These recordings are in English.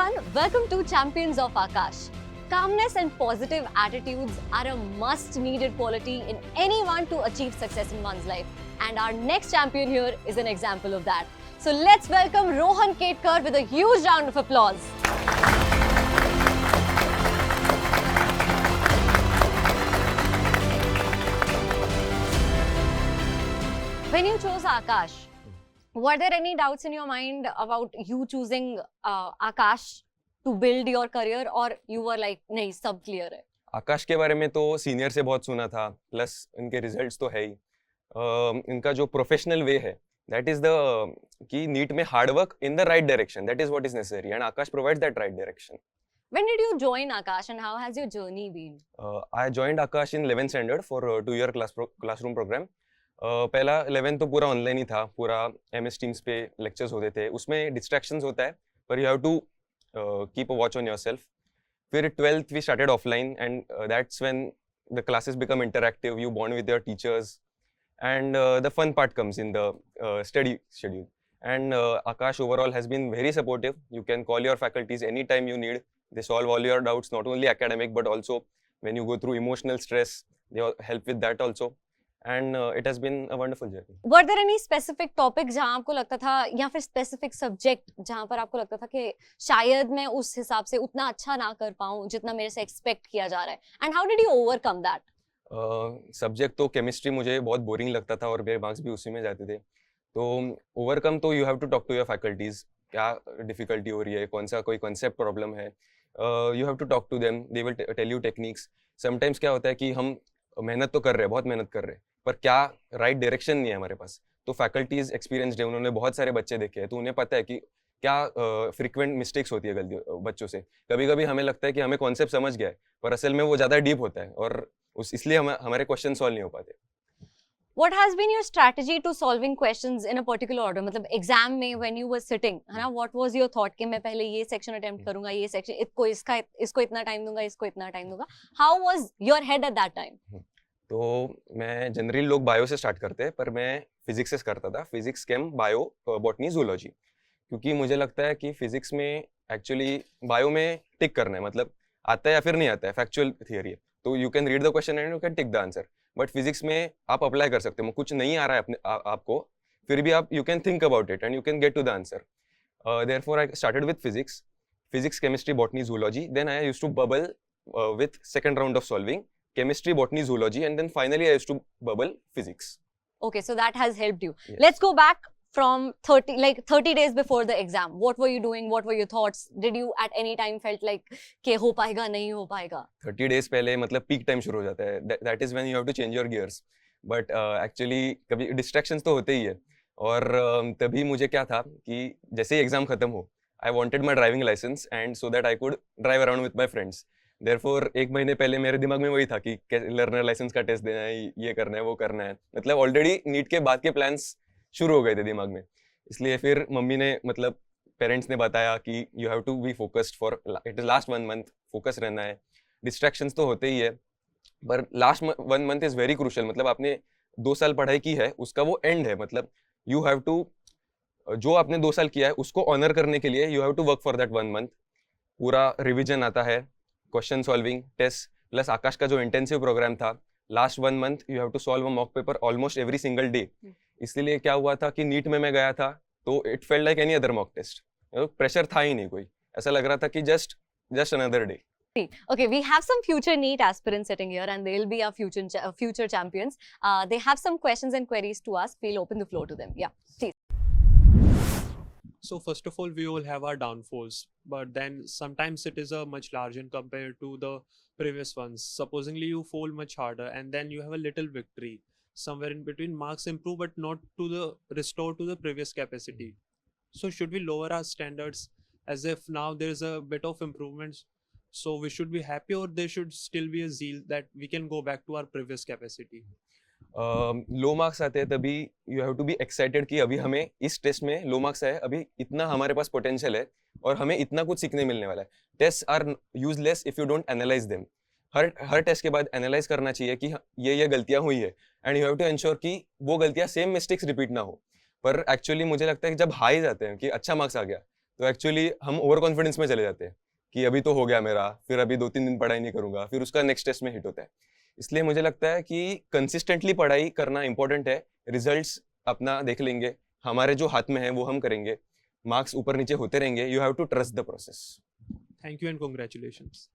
everyone, welcome to Champions of Akash. Calmness and positive attitudes are a must-needed quality in anyone to achieve success in one's life. And our next champion here is an example of that. So let's welcome Rohan Ketkar with a huge round of applause. When you chose Akash, were there any doubts in your mind about you choosing Akash to build your career, or you were like, नहीं सब clear है? आकाश के बारे में तो senior से बहुत सुना था, प्लस इनके रिजल्ट्स तो है ही। इनका जो प्रोफेशनल वे है, दैट इज द कि नीट में hard work in the right direction, that is what is necessary, and Akash provides that right direction. When did you join Akash and how has your journey been? I joined Akash in 11th standard for a 2-year classroom program. पहला 11 तो पूरा online ही था, पूरा MS Teams पे lectures होते थे, उसमें distractions होता है, पर you have to keep a watch on yourself. फिर 12th we started offline, and that's when the classes become interactive, you bond with your teachers, and the fun part comes in the study schedule. And Akash overall has been very supportive. You can call your faculties anytime you need. They solve all your doubts, not only academic but also when you go through emotional stress, they help with that also. And it has been a wonderful journey. Were there any specific topics जहाँ आपको लगता था, या फिर specific subject जहाँ पर आपको लगता था कि शायद मैं उस हिसाब से उतना अच्छा ना कर पाऊँ जितना मेरे से expect किया जा रहा है? And how did you overcome that? Subject तो केमिस्ट्री मुझे बहुत बोरिंग लगता था और मेरे मार्क्स भी उसी में जाते थे. तो ओवरकम तो you have to talk to your faculties, क्या डिफिकल्टी हो रही है, कौन सा कोई कॉन्सेप्ट प्रॉब्लम है, you have to talk to them, they will tell you techniques. Sometimes क्या होता है कि हम मेहनत तो कर रहे हैं, बहुत मेहनत कर रहे हैं, पर क्या राइट डायरेक्शन नहीं है हमारे पास. तो फैकल्टीज एक्सपीरियंस्ड है, उन्होंने बहुत सारे बच्चे देखे हैं, तो उन्हें पता है कि क्या फ्रीक्वेंट मिस्टेक्स होती है गलती बच्चों से. कभी कभी हमें लगता है कि हमें कॉन्सेप्ट समझ गया है, पर असल में वो ज़्यादा डीप होता है और इसलिए हमारे क्वेश्चन सॉल्व नहीं हो पाते. What has been your strategy to solving questions in a particular order? मतलब एग्जाम में when you were sitting, है ना, what was your thought कि मैं पहले ये सेक्शन अटेम्प्ट करूंगा, ये सेक्शन इसको इतना टाइम दूंगा, इसको इतना टाइम दूंगा. How was your head at that time? तो मैं जनरली लोग बायो से स्टार्ट करते हैं, पर मैं फिजिक्स से करता था, फिजिक्स केम बायो बॉटनी जूलॉजी, क्योंकि मुझे लगता है कि फिजिक्स में एक्चुअली बायो में टिक करना है, मतलब आता है या फिर नहीं आता है, फैक्चुअल थियरी है, तो you can read the question and you can tick the answer. But physics में आप अप्लाई कर सकते हो, कुछ नहीं आ रहा है आपको, फिर भी आप you can think about it and you can get to the answer. Therefore I started with physics chemistry botany zoology, then I used to bubble with second round of solving chemistry, botany, zoology, and then finally I used to bubble physics. Okay, so that has helped you. Yes. Let's go back from 30 days before the exam. What were you doing? What were your thoughts? Did you at any time felt like कि हो पाएगा नहीं हो पाएगा? 30 days पहले मतलब peak time शुरू हो जाता है. That is when you have to change your gears. But actually कभी distractions तो होते ही है. और तभी मुझे क्या था कि जैसे ही एग्जाम खत्म हो, I wanted my driving license and so that I could drive around with my friends. Therefore 1 महीने पहले मेरे दिमाग में वही था कि लर्नर लाइसेंस का टेस्ट देना है, ये करना है, वो करना है, मतलब ऑलरेडी नीट के बाद के प्लान्स शुरू हो गए थे दिमाग में. इसलिए फिर मम्मी ने, मतलब पेरेंट्स ने बताया कि you have to be focused for it is last 1 month, focus रहना है. डिस्ट्रैक्शंस तो होते ही है, पर last 1 month is very crucial. मतलब आपने 2 साल पढ़ाई की है, उसका वो एंड है, मतलब यू हैव टू, जो आपने 2 साल किया है उसको ऑनर करने के लिए you have to work for that 1 month. पूरा रिविजन आता है, question solving, test, plus Aakash का जो इंटेंसिव प्रोग्राम था, last 1 month you have to solve a mock paper almost every single day. इसलिए क्या हुआ था कि नीट में मैं गया था तो it felt like any other mock test. Pressure था ही नहीं कोई, ऐसा लग रहा था कि just another day. Okay, we have some future NEET aspirants sitting here and they'll be our future champions. They have some questions and queries to ask. We'll open the floor to them. Yeah, please. So first of all, we all have our downfalls, but then sometimes it is a much larger compared to the previous ones. Supposingly you fall much harder and then you have a little victory. Somewhere in between, marks improve but not to the restore to the previous capacity. So should we lower our standards as if now there is a bit of improvements? So we should be happy, or there should still be a zeal that we can go back to our previous capacity? लो marks आते हैं तभी you have to be excited कि अभी हमें इस test में लो marks आए, अभी इतना हमारे पास पोटेंशियल है और हमें इतना कुछ सीखने मिलने वाला है. Test are useless if you don't analyse them. हर टेस्ट के बाद एनालाइज करना चाहिए कि ये गलतियां हुई है, and you have to ensure कि वो गलतियां सेम मिस्टेक्स रिपीट ना हो. पर एक्चुअली मुझे लगता है कि जब हाई जाते हैं कि अच्छा मार्क्स आ गया, तो एक्चुअली हम ओवर कॉन्फिडेंस में चले जाते हैं कि अभी तो हो गया मेरा, फिर अभी 2-3 दिन पढ़ाई नहीं करूंगा, फिर उसका नेक्स्ट टेस्ट में हिट होता है। इसलिए मुझे लगता है कि कंसिस्टेंटली पढ़ाई करना इंपॉर्टेंट है। रिजल्ट्स अपना देख लेंगे, हमारे जो हाथ में है वो हम करेंगे, मार्क्स ऊपर नीचे होते रहेंगे, you have to trust the process. Thank you and congratulations.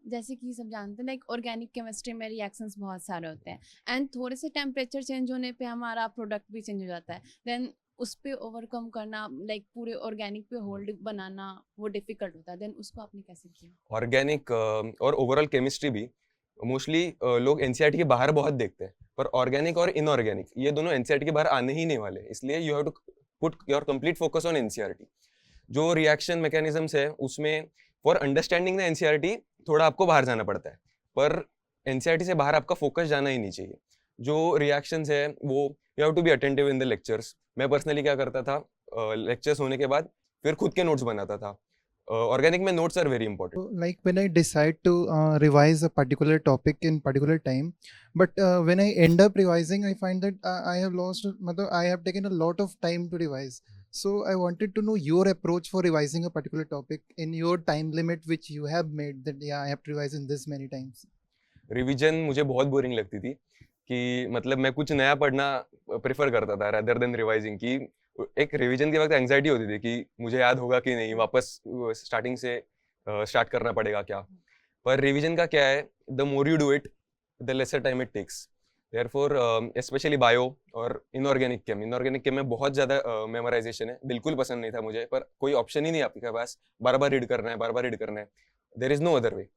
जैसे कि सब जानते हैं लाइक ऑर्गेनिक केमिस्ट्री में रिएक्शंस बहुत सारे होते हैं एंड थोड़े से टेम्परेचर चेंज होने पे हमारा प्रोडक्ट भी चेंज हो जाता है, देन उस पे ओवरकम करना लाइक पूरे ऑर्गेनिक पे होल्ड बनाना वो डिफिकल्ट होता है, देन उसको आपने कैसे किया? ऑर्गेनिक और ओवरऑल केमिस्ट्री भी मोस्टली लोग एनसीईआरटी के बाहर बहुत देखते हैं, पर ऑर्गेनिक और इनऑर्गेनिक ये दोनों एनसीईआरटी के बाहर आने ही नहीं वाले, इसलिए you have to put your complete focus on NCERT. जो रिएक्शन मैकेनिज्म्स है उसमें फॉर अंडरस्टैंडिंग द एनसीईआरटी थोड़ा आपको बाहर जाना पड़ता है, पर एनसीईआरटी से बाहर आपका फोकस जाना ही नहीं चाहिए। जो रिएक्शंस है वो you have to be attentive in the lectures. मैं पर्सनली क्या करता था, लेक्चर्स होने के बाद फिर खुद के नोट्स बनाता था। ऑर्गेनिक में notes are very important. So, like when I decide to revise a particular topic in particular time, but when I end up revising, I find that I have lost, I have taken a lot of time to revise. So I wanted to know your approach for revising a particular topic in your time limit, which you have made that I have to revise in this many times. Revision मुझे बहुत boring लगती थी कि मतलब मैं कुछ नया पढ़ना प्रेफर करता था रादर देन रिवाइजिंग। की एक रिवीजन के वक्त एंग्जाइटी होती थी कि मुझे याद होगा कि नहीं, वापस स्टार्टिंग से स्टार्ट करना पड़ेगा क्या। पर रिवीजन का क्या है, the more you do it the lesser time it takes. Therefore specially bio और इनऑर्गेनिक केम में बहुत ज़्यादा मेमोराइजेशन है, बिल्कुल पसंद नहीं था मुझे, पर कोई ऑप्शन ही नहीं आपके पास, बार बार रीड करना है, there is no other way.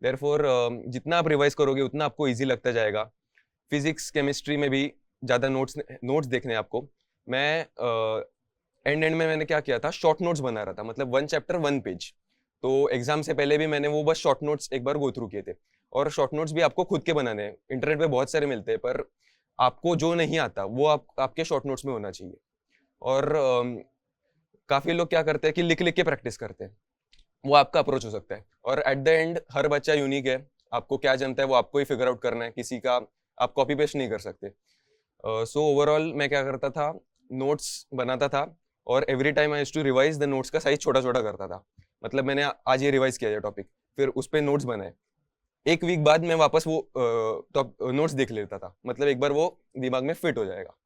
Therefore जितना आप रिवाइज करोगे उतना आपको ईजी लगता जाएगा। फिजिक्स केमिस्ट्री में भी ज़्यादा नोट्स देखने हैं आपको। मैं एंड में मैंने क्या किया था, शॉर्ट नोट्स बना रहा था, मतलब 1 चैप्टर 1 पेज। तो एग्जाम से पहले भी मैंने वो बस शॉर्ट नोट्स एक बार गो थ्रू किए थे। और शॉर्ट नोट्स भी आपको खुद के बनाने हैं, इंटरनेट पे बहुत सारे मिलते हैं, पर आपको जो नहीं आता वो आपके शॉर्ट नोट्स में होना चाहिए। और काफ़ी लोग क्या करते हैं कि लिख लिख के प्रैक्टिस करते हैं, वो आपका अप्रोच हो सकता है। और एट द एंड हर बच्चा यूनिक है, आपको क्या जमता है वो आपको ही फिगर आउट करना है, किसी का आप कॉपी पेस्ट नहीं कर सकते। सो ओवरऑल मैं क्या करता था, नोट्स बनाता था और every time I used to revise the notes का साइज छोटा छोटा करता था। मतलब मैंने आज ये रिवाइज किया है टॉपिक, फिर उस पर नोट्स बनाए, एक वीक बाद मैं वापस वो नोट्स देख लेता था, मतलब एक बार वो दिमाग में फिट हो जाएगा।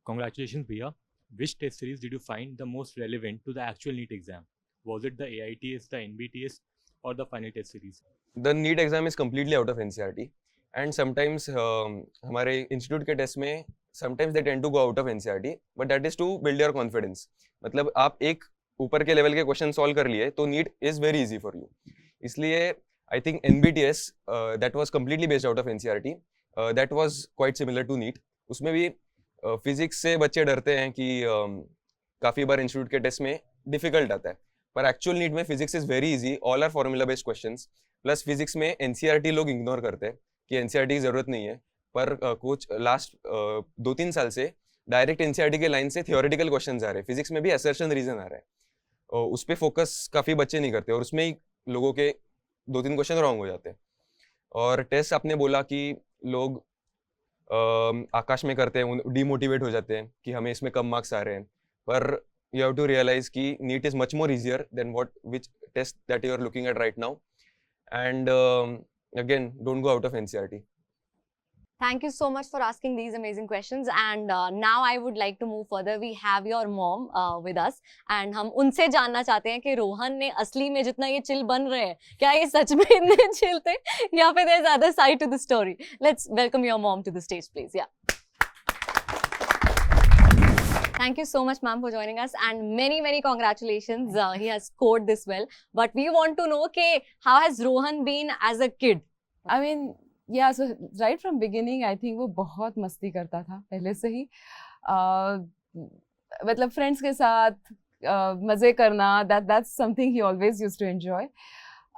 Congratulations, Bhaiya. Which test series did you find the most relevant to the actual NEET exam? Was it the AITS, the NBTS, or the final test series? The NEET exam is completely out of NCERT and sometimes हमारे institute के test में sometimes they tend to go out of NCERT, but that is to build your confidence। मतलब आप एक ऊपर के level के question solve कर लिए तो NEET is very easy for you। इसलिए I think NBTS that was completely based out of NCERT, that was quite similar to NEET। उसमें भी फिजिक्स से बच्चे डरते हैं कि काफ़ी बार इंस्टीट्यूट के टेस्ट में डिफिकल्ट आता है, पर एक्चुअल नीट में physics is very easy, all are formula based questions. Plus physics में एनसीईआरटी लोग इग्नोर करते हैं कि एनसीईआरटी की जरूरत नहीं है, पर कुछ लास्ट 2-3 साल से डायरेक्ट एनसीईआरटी के लाइन से थियोरेटिकल क्वेश्चंस आ रहे हैं, फिजिक्स में भी असर्शन रीजन आ रहा है, उस पर फोकस काफ़ी बच्चे नहीं करते और उसमें ही लोगों के 2-3 क्वेश्चन रॉन्ग हो जाते हैं। और टेस्ट आपने बोला कि लोग आकाश में करते हैं, डीमोटिवेट हो जाते हैं कि हमें इसमें कम मार्क्स आ रहे हैं, पर you have to realize कि NEET is much more easier than which test that you are looking at right now, and again don't go out of NCERT. Thank you so much for asking these amazing questions, and now I would like to move further. We have your mom with us, and हम उनसे जानना चाहते हैं कि रोहन ने असली में जितना ये चिल बन रहे हैं, क्या ये सच में इतने चिल थे या फिर there's other side to the story? Let's welcome your mom to the stage, please. Yeah. Thank you so much, ma'am, for joining us, and many congratulations. He has scored this well, but we want to know कि how has Rohan been as a kid? I mean, yeah, so right from beginning, I think वो बहुत मस्ती करता था पहले से ही, मतलब friends के साथ मजे करना, that's something he always used to enjoy.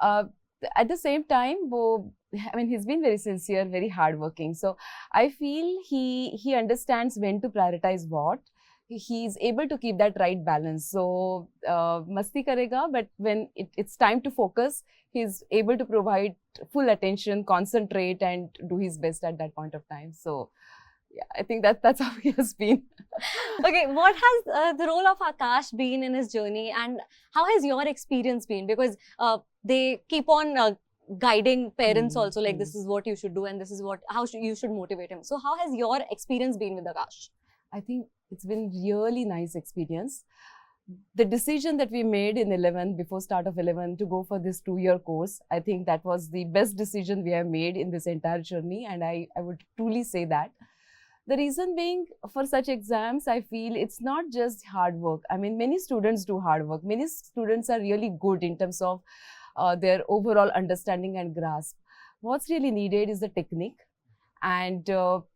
At the same time, I mean, he's been very sincere, very hardworking. So I feel he understands when to prioritize what. He's able to keep that right balance. So masti karega, but when it's time to focus, he's able to provide full attention, concentrate, and do his best at that point of time. So yeah, I think that's how he has been. Okay, what has the role of Akash been in his journey, and how has your experience been? Because they keep on guiding parents Hmm, also, like hmm. this is what you should do and this is what you should motivate him. So how has your experience been with Akash? I think it's been really nice experience. The decision that we made in 11, before start of 11, to go for this 2-year course, I think that was the best decision we have made in this entire journey, and I would truly say that. The reason being, for such exams, I feel it's not just hard work. I mean, many students do hard work. Many students are really good in terms of their overall understanding and grasp. What's really needed is the technique. And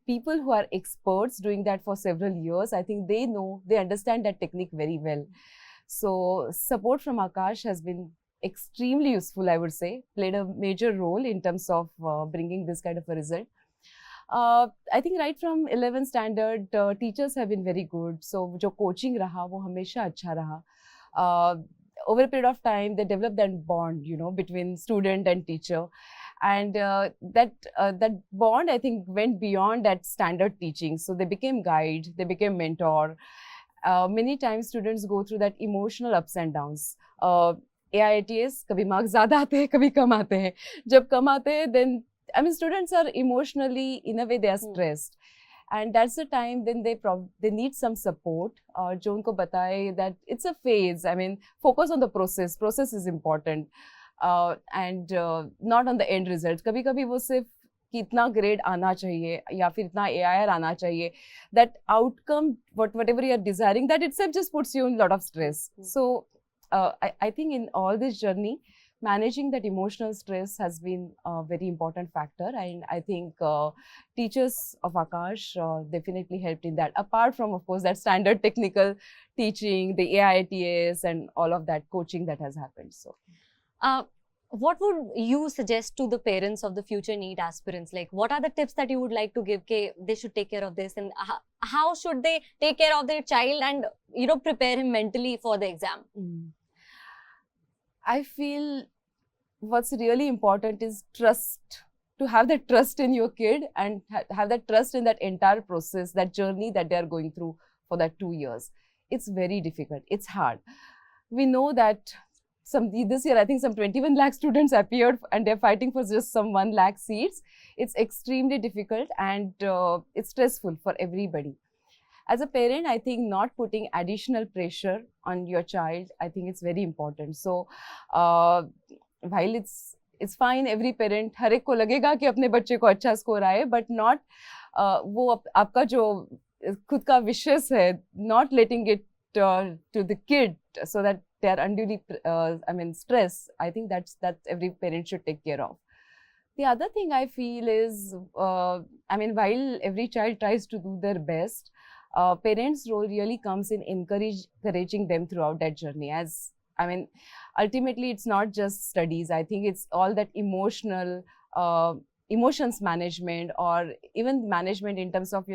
people who are experts doing that for several years, I think they understand that technique very well. So support from Akash has been extremely useful, I would say, played a major role in terms of bringing this kind of a result. I think right from 11th standard, teachers have been very good. So जो coaching रहा वो हमेशा अच्छा रहा. Over a period of time, they developed that bond, between student and teacher, and that bond, I think, went beyond that standard teaching. So they became guide, they became mentor. Many times students go through that emotional ups and downs. AITS, कभी marks ज़्यादा आते हैं, कभी कम आते हैं. जब कम आते हैं, then I mean, students are emotionally, in a way, they are stressed. And that's the time then they need some support. जो उनको बताए that it's a phase. I mean, focus on the process. Process is important. And not on the end result. कभी-कभी वो सिर्फ कि इतना grade आना चाहिए या फिर इतना AIR आना चाहिए. That outcome, whatever you are desiring, that itself just puts you in a lot of stress. So I think in all this journey, managing that emotional stress has been a very important factor, and I think teachers of Akash definitely helped in that. Apart from, of course, that standard technical teaching, the AITS, and all of that coaching that has happened. So, what would you suggest to the parents of the future NEET aspirants? Like, what are the tips that you would like to give? They should take care of this, and how should they take care of their child and prepare him mentally for the exam? I feel what's really important is trust. To have that trust in your kid and have that trust in that entire process, that journey that they are going through for that 2 years. It's very difficult. It's hard. We know that this year, I think some 21 lakh students appeared and they're fighting for just some 1 lakh seats. It's extremely difficult and it's stressful for everybody. As a parent, I think not putting additional pressure on your child, I think it's very important. So, while it's fine, every parent, हर एक को लगेगा कि अपने बच्चे को अच्छा score आए, but not वो आपका जो खुद का विशेष है, not letting it to the kid so that they are unduly stressed. I think that's every parent should take care of. The other thing I feel is, while every child tries to do their best, parents' role really comes in encouraging them throughout that journey. Ultimately, it's not just studies. I think it's all that emotions management, or even management in terms of,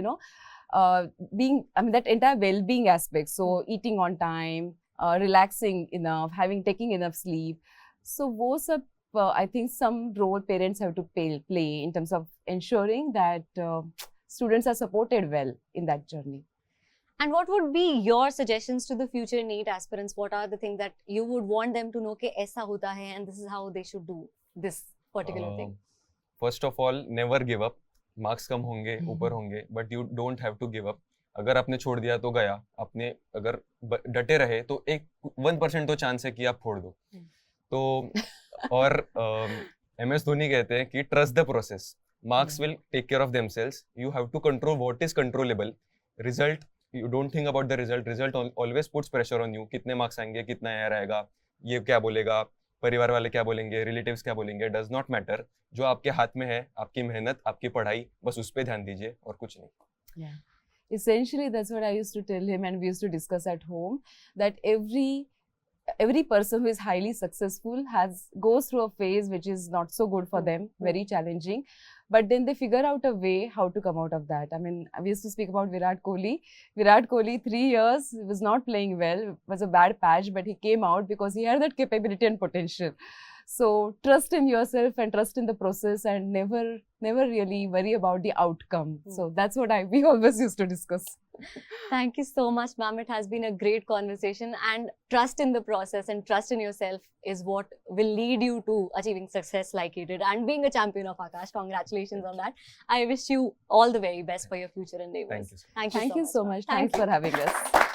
that entire well-being aspect. So eating on time, relaxing enough, taking enough sleep. So those are, I think, some role parents have to play in terms of ensuring that students are supported well in that journey. And what would be your suggestions to the future NEET aspirants? What are the things that you would want them to know कि ऐसा होता है and this is how they should do this particular thing? First of all, never give up. Marks कम होंगे, ऊपर होंगे, but you don't have to give up. अगर आपने छोड़ दिया तो गया. आपने अगर डटे रहे तो 1% तो चांस है कि आप फोड़ दो. तो और MS धोनी कहते हैं कि trust the process. Marks will take care of themselves. You have to control what is controllable. Result, you don't think about the result. Result always puts pressure on you. कितने मार्क्स आएंगे, कितना AIR आएगा, ये क्या बोलेगा, परिवार वाले क्या बोलेंगे, रिलेटिव्स क्या बोलेंगे, does not matter. जो आपके हाथ में है, आपकी मेहनत, आपकी पढ़ाई, बस उस पे ध्यान दीजिए और कुछ नहीं. Yeah. Essentially, that's what I used to tell him, and we used to discuss at home, that every person who is highly successful goes through a phase which is not so good for them, very challenging, but then they figure out a way how to come out of that. We used to speak about Virat Kohli. Virat Kohli, 3 years, was not playing well, was a bad patch, but he came out because he had that capability and potential. So trust in yourself and trust in the process, and never really worry about the outcome. So that's what we always used to discuss. Thank you so much, ma'am. It has been a great conversation, and trust in the process and trust in yourself is what will lead you to achieving success like you did and being a champion of Akash. Congratulations on that. I wish you all the very best for your future endeavors. Thank you. Thank you Thank you so much. Thank Thanks you. for having us.